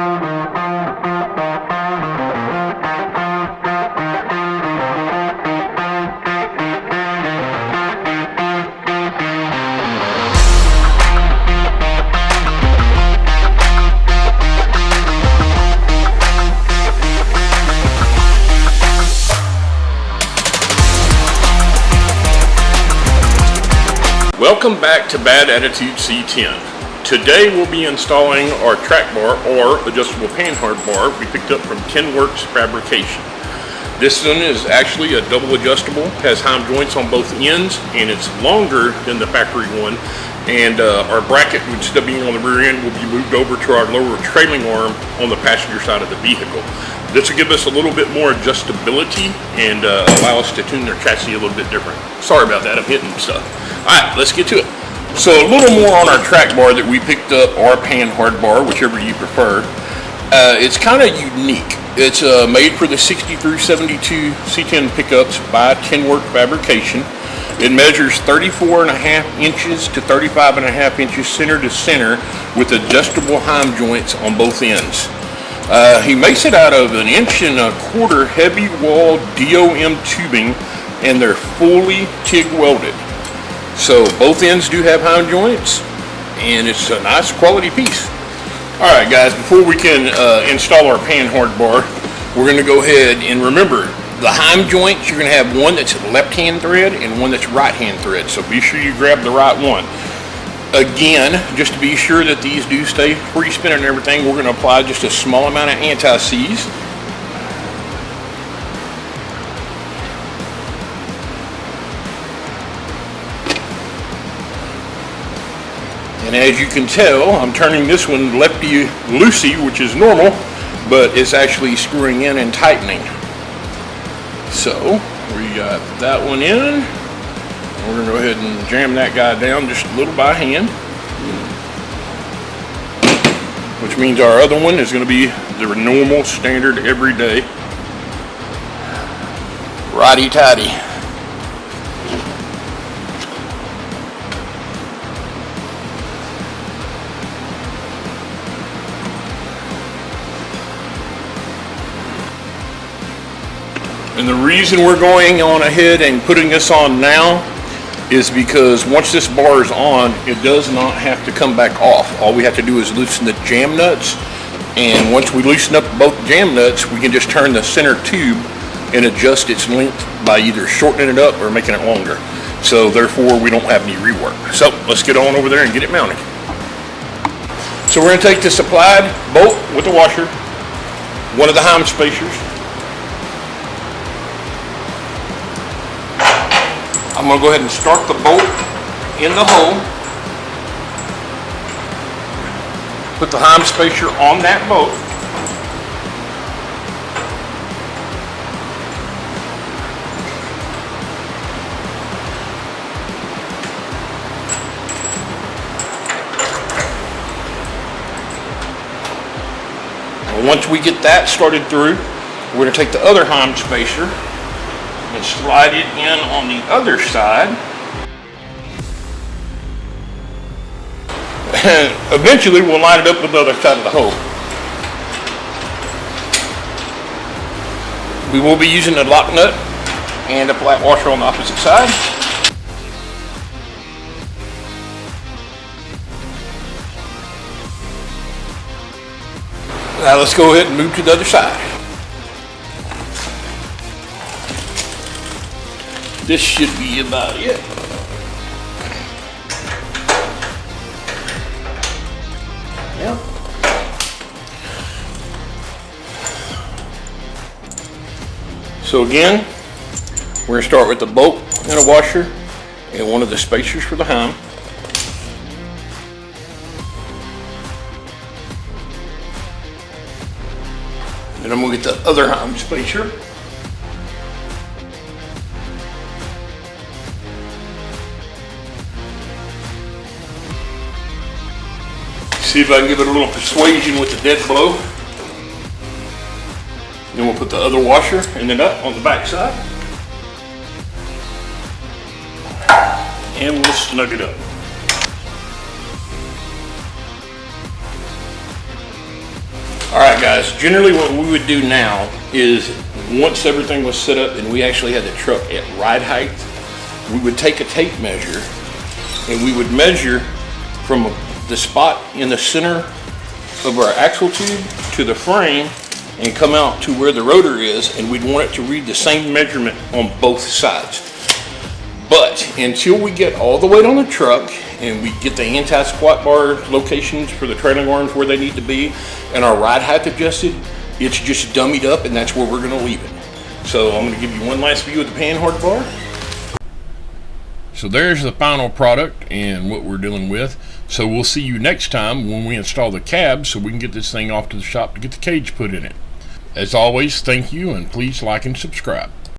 Welcome back to Bad Attitude C-10. Today we'll be installing our track bar or adjustable Panhard bar we picked up from Kenworks Fabrication. This one is actually a double adjustable, has heim joints on both ends, and it's longer than the factory one. And our bracket, instead of being on the rear end, will be moved over to our lower trailing arm on the passenger side of the vehicle. This will give us a little bit more adjustability and allow us to tune their chassis a little bit different. Sorry about that, I'm hitting stuff. Alright, let's get to it. So a little more on our track bar that we picked up, or Panhard bar, whichever you prefer. It's kind of unique. It's made for the 60 through 72 C-10 pickups by Kenworks Fabrication. It measures 34.5 inches to 35.5 inches center to center with adjustable heim joints on both ends. He makes it out of 1.25 inch heavy wall DOM tubing, and they're fully TIG welded. So both ends do have heim joints, and it's a nice quality piece. Alright guys, before we can install our Panhard bar, we're going to go ahead and remember the heim joints. You're going to have one that's left hand thread and one that's right hand thread, so be sure you grab the right one. Again, just to be sure that these do stay free spinning and everything, we're going to apply just a small amount of anti-seize. And as you can tell, I'm turning this one lefty-loosey, which is normal, but it's actually screwing in and tightening. So, we got that one in. We're going to go ahead and jam that guy down just a little by hand. Which means our other one is going to be the normal, standard, everyday righty-tighty. And the reason we're going on ahead and putting this on now is because once this bar is on, it does not have to come back off. All we have to do is loosen the jam nuts, and once we loosen up both jam nuts, we can just turn the center tube and adjust its length by either shortening it up or making it longer. So therefore we don't have any rework. So let's get on over there and get it mounted. So we're going to take the supplied bolt with the washer, one of the heim spacers. I'm going to go ahead and start the bolt in the hole. Put the heim spacer on that bolt. And once we get that started through, we're going to take the other heim spacer and slide it in on the other side. And eventually we'll line it up with the other side of the hole. We will be using a lock nut and a flat washer on the opposite side. Now let's go ahead and move to the other side. This should be about it. Yeah. So again, we're going to start with the bolt and a washer and one of the spacers for the heim. Then I'm going to get the other heim spacer. See if I can give it a little persuasion with the dead blow. Then we'll put the other washer and the nut on the back side. And we'll snug it up. Guys, generally what we would do now is once everything was set up and we actually had the truck at ride height, we would take a tape measure and we would measure from the spot in the center of our axle tube to the frame and come out to where the rotor is, and we'd want it to read the same measurement on both sides. But until we get all the weight on the truck and we get the anti-squat bar locations for the trailing arms where they need to be and our ride height adjusted, it's just dummied up, and that's where we're going to leave it. So I'm going to give you one last view of the Panhard bar. So there's the final product and what we're dealing with. So we'll see you next time when we install the cab so we can get this thing off to the shop to get the cage put in it. As always, thank you, and please like and subscribe.